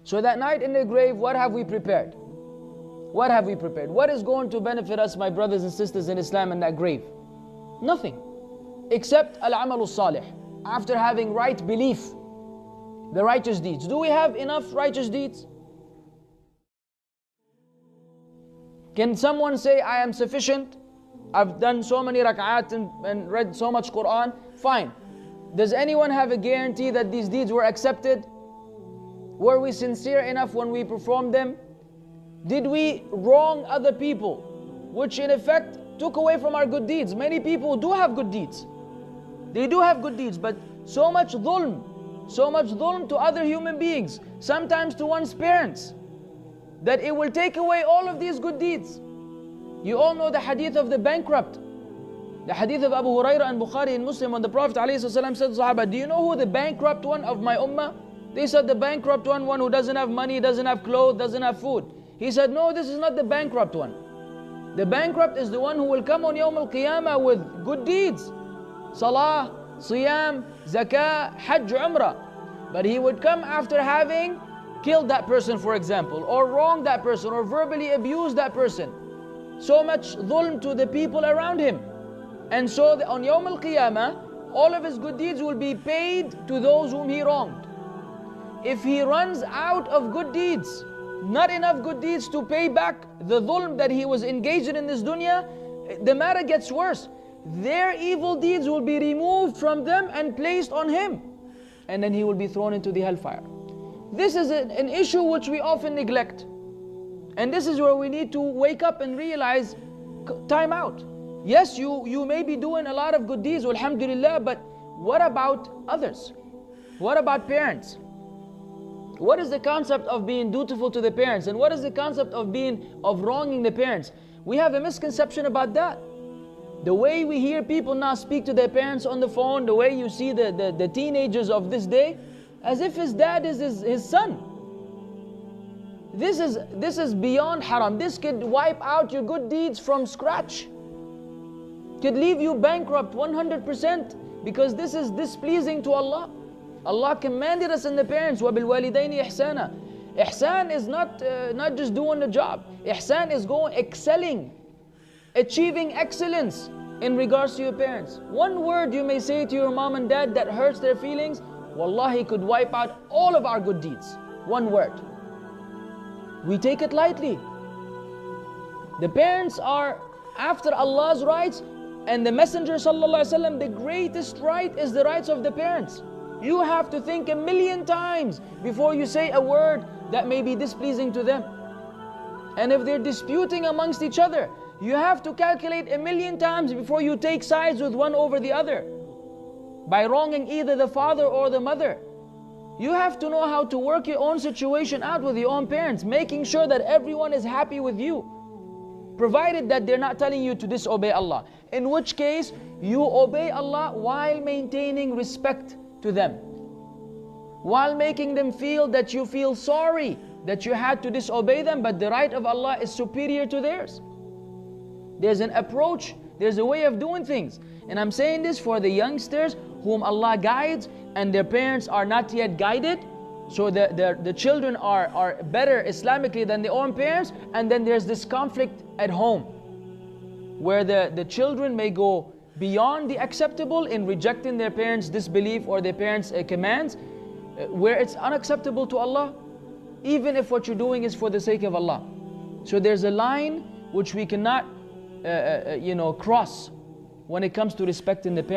So that night in the grave, what have we prepared? What have we prepared? What is going to benefit us, my brothers and sisters in Islam, in that grave? Nothing. Except al-amalu salih. After having right belief, the righteous deeds. Do we have enough righteous deeds? Can someone say, I am sufficient? I've done so many rak'at and read so much Quran. Fine. Does anyone have a guarantee that these deeds were accepted? Were we sincere enough when we performed them? Did we wrong other people, which in effect took away from our good deeds? Many people do have good deeds. They do have good deeds, but so much dhulm to other human beings, sometimes to one's parents, that it will take away all of these good deeds. You all know the hadith of the bankrupt. The hadith of Abu Hurairah and Bukhari and Muslim, when the Prophet ﷺ said to Sahaba, do you know who the bankrupt one of my ummah? They said the bankrupt one who doesn't have money, doesn't have clothes, doesn't have food. He said, no, this is not the bankrupt one. The bankrupt is the one who will come on Yawm al-Qiyamah with good deeds. Salah, Siyam, Zakah, Hajj, Umrah. But he would come after having killed that person, for example, or wronged that person, or verbally abused that person. So much dhulm to the people around him. And so on Yawm al-Qiyamah, all of his good deeds will be paid to those whom he wronged. If he runs out of good deeds, not enough good deeds to pay back the dhulm that he was engaged in this dunya, the matter gets worse. Their evil deeds will be removed from them and placed on him. And then he will be thrown into the hellfire. This is an issue which we often neglect. And this is where we need to wake up and realize, time out. Yes, you may be doing a lot of good deeds, alhamdulillah, but what about others? What about parents? What is the concept of being dutiful to the parents? And what is the concept of wronging the parents? We have a misconception about that. The way we hear people now speak to their parents on the phone, the way you see the teenagers of this day, as if his dad is his son. This is beyond haram. This could wipe out your good deeds from scratch. Could leave you bankrupt 100%, because this is displeasing to Allah. Allah commanded us in the parents, وَبِالْوَالِدَيْنِ إِحْسَانًا. Ihsan is not just doing the job. Ihsan is excelling, achieving excellence in regards to your parents. One word you may say to your mom and dad that hurts their feelings, wallahi could wipe out all of our good deeds. One word. We take it lightly. The parents are after Allah's rights, and the Messenger ﷺ, the greatest right is the rights of the parents. You have to think 1,000,000 times before you say a word that may be displeasing to them. And if they're disputing amongst each other, you have to calculate 1,000,000 times before you take sides with one over the other, by wronging either the father or the mother. You have to know how to work your own situation out with your own parents, making sure that everyone is happy with you, provided that they're not telling you to disobey Allah, in which case you obey Allah while maintaining respect to them, while making them feel that you feel sorry that you had to disobey them, but the right of Allah is superior to theirs. There's an approach, there's a way of doing things. And I'm saying this for the youngsters whom Allah guides and their parents are not yet guided. So the children are better Islamically than their own parents, and then there's this conflict at home where the children may go beyond the acceptable in rejecting their parents' disbelief or their parents' commands, where it's unacceptable to Allah, even if what you're doing is for the sake of Allah. So there's a line which we cannot cross when it comes to respecting the parents.